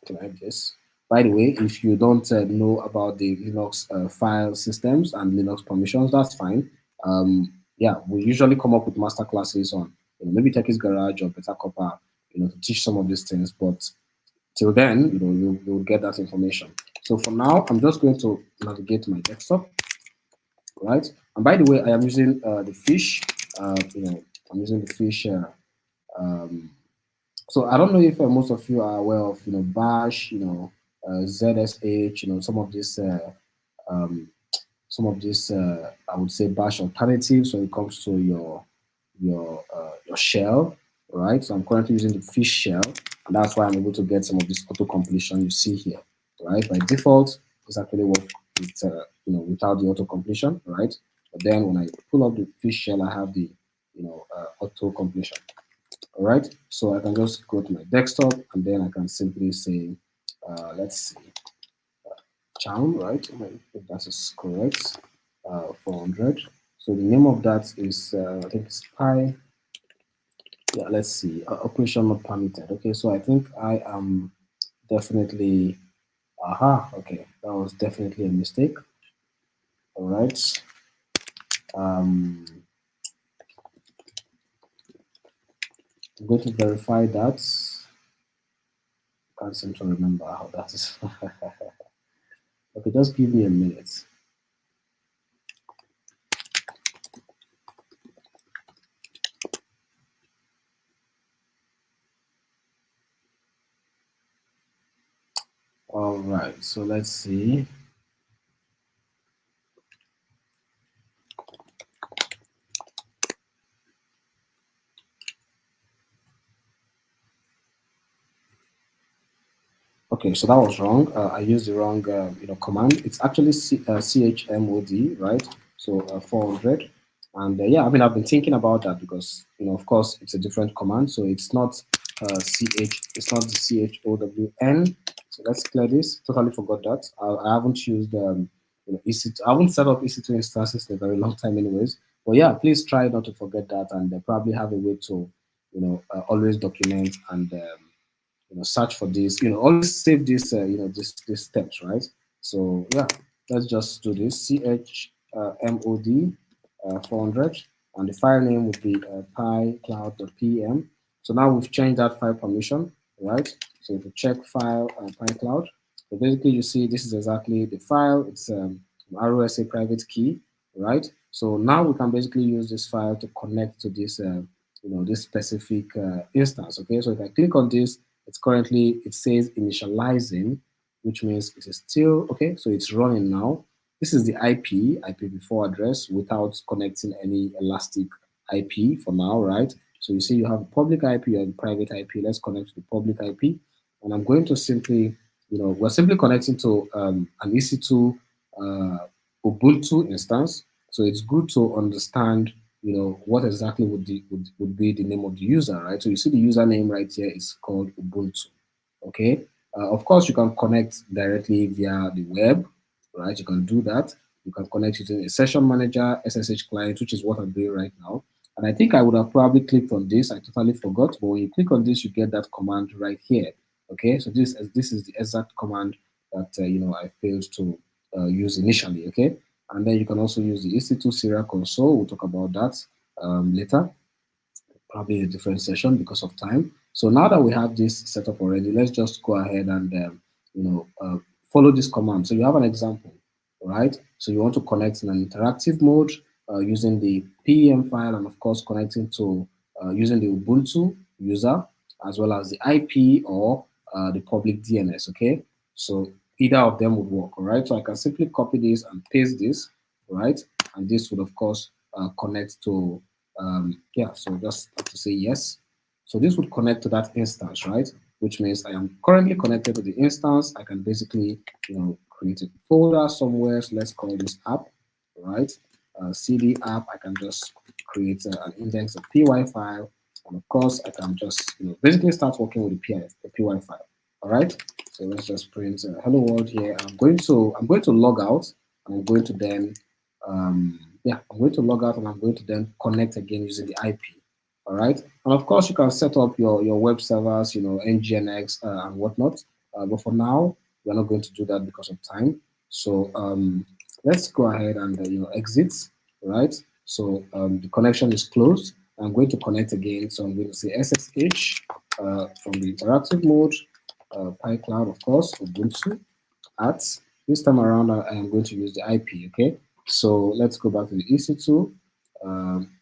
can I guess? By the way, if you don't know about the Linux file systems and Linux permissions, that's fine. Yeah, we usually come up with master classes on maybe Techie's Garage or Better Copper, to teach some of these things. But till then, you'll get that information. So for now, I'm just going to navigate to my desktop, right? And by the way, I am using the fish. I'm using the fish. Um, so I don't know if most of you are aware of Bash, ZSH, um, some of these I would say Bash alternatives when it comes to your shell, right? So I'm currently using the fish shell, and that's why I'm able to get some of this auto completion you see here, right? By default, it's actually work with without the auto completion, right? But then when I pull up the fish shell, I have the auto completion. All right, so I can just go to my desktop and then I can simply say, let's see, charm, right? If that is correct, 400. So the name of that is, I think it's pi. Yeah, let's see, operation not permitted. Okay, so I think I am definitely, aha, okay, that was definitely a mistake. All right. Um, I'm going to verify that. Can't seem to remember how that is. Okay, just give me a minute. All right, so let's see. Okay, so that was wrong. I used the wrong, command. It's actually chmod, right? So 400. And yeah, I mean, I've been thinking about that because, of course, it's a different command. So it's not it's not the chown. So let's clear this. Totally forgot that. I haven't used, EC2. I haven't set up EC2 instances in a very long time, anyways. But yeah, please try not to forget that and probably have a way to, always document and search for this, always save this, this steps, right? So yeah, let's just do this. Chmod 400, and the file name would be pycloud.pem. So now we've changed that file permission, right? So if you check file pycloud, so basically you see this is exactly the file. It's ROSA private key, right? So now we can basically use this file to connect to this this specific instance. Okay, so if I click on this, it's currently, it says initializing, which means it is still okay. So it's running now. This is the IPv4 address without connecting any elastic IP for now, right? So you see you have a public IP and private IP. Let's connect to the public IP, and I'm going to simply, we're simply connecting to an EC2 uh, Ubuntu instance. So it's good to understand, what exactly would be the name of the user, right? So you see the username right here is called Ubuntu. Okay. Of course, you can connect directly via the web, right? You can do that. You can connect using a session manager, SSH client, which is what I'm doing right now. And I think I would have probably clicked on this. I totally forgot. But when you click on this, you get that command right here. Okay. So this is the exact command that I failed to use initially. Okay. And then you can also use the EC2 serial console. We'll talk about that later, probably a different session because of time. So now that we have this set up already, let's just go ahead and follow this command. So you have an example, right? So you want to connect in an interactive mode using the PEM file, and of course connecting to using the Ubuntu user as well as the IP or the public DNS. Okay, so either of them would work. All right, so I can simply copy this and paste this, right? And this would of course connect to yeah, so just have to say yes. So this would connect to that instance, right? Which means I am currently connected to the instance. I can basically, create a folder somewhere. So let's call this app, right? CD app. I can just create an index, a py file, and of course I can just, basically start working with the py file. All right. So let's just print hello world here. I'm going to log out, and I'm going to then yeah, I'm going to log out and I'm going to then connect again using the IP. All right. And of course, you can set up your web servers, Nginx and whatnot. But for now, we're not going to do that because of time. So let's go ahead and exit. Right. So the connection is closed. I'm going to connect again. So I'm going to say SSH from the interactive mode, PyCloud, of course, Ubuntu at. This time around, I am going to use the IP, okay? So let's go back to the EC2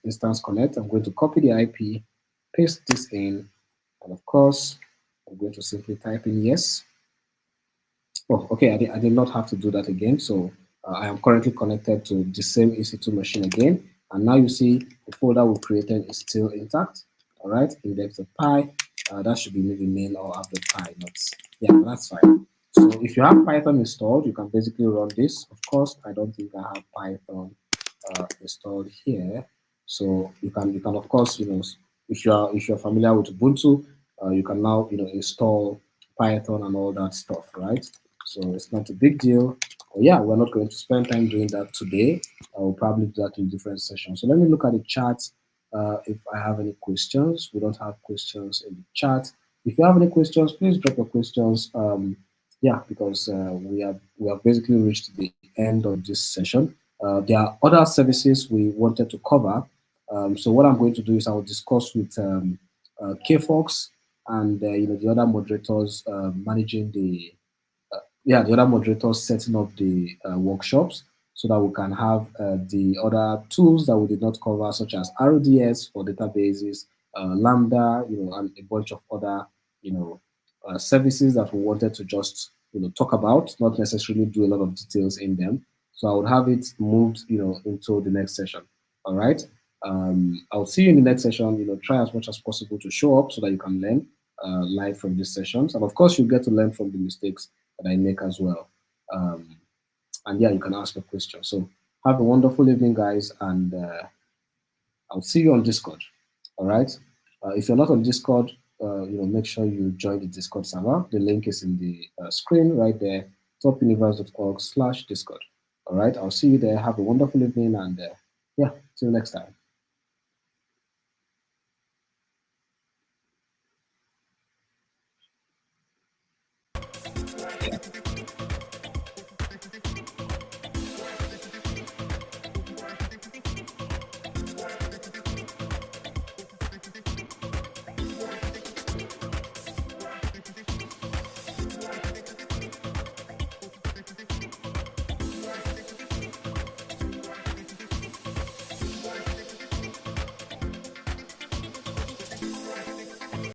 instance connect. I'm going to copy the IP, paste this in, and of course, I'm going to simply type in yes. Oh, okay, I did not have to do that again. So I am currently connected to the same EC2 machine again. And now you see the folder we created is still intact. All right, index.py. That should be maybe main or app.py, not, yeah, that's fine. So if you have Python installed, you can basically run this. Of course, I don't think I have Python installed here. So you can of course, if you're familiar with Ubuntu, you can now install Python and all that stuff, right? So it's not a big deal. But yeah, we're not going to spend time doing that today. I will probably do that in different sessions. So let me look at the chat. If I have any questions, we don't have questions in the chat. If you have any questions, please drop your questions. Yeah, because we have basically reached the end of this session. There are other services we wanted to cover. So what I'm going to do is I will discuss with KFox and the other moderators managing the yeah, the other moderators setting up the workshops so that we can have the other tools that we did not cover, such as RDS for databases, Lambda, and a bunch of other, services that we wanted to just, talk about, not necessarily do a lot of details in them. So I would have it moved, into the next session. All right. I'll see you in the next session. Try as much as possible to show up so that you can learn. live from these sessions. And of course, you get to learn from the mistakes that I make as well. Um, and yeah, you can ask a question. So have a wonderful evening, guys, and I'll see you on Discord. All right. If you're not on Discord, make sure you join the Discord server. The link is in the screen right there, topuniverse.org/Discord. All right. I'll see you there. Have a wonderful evening, and yeah, till next time.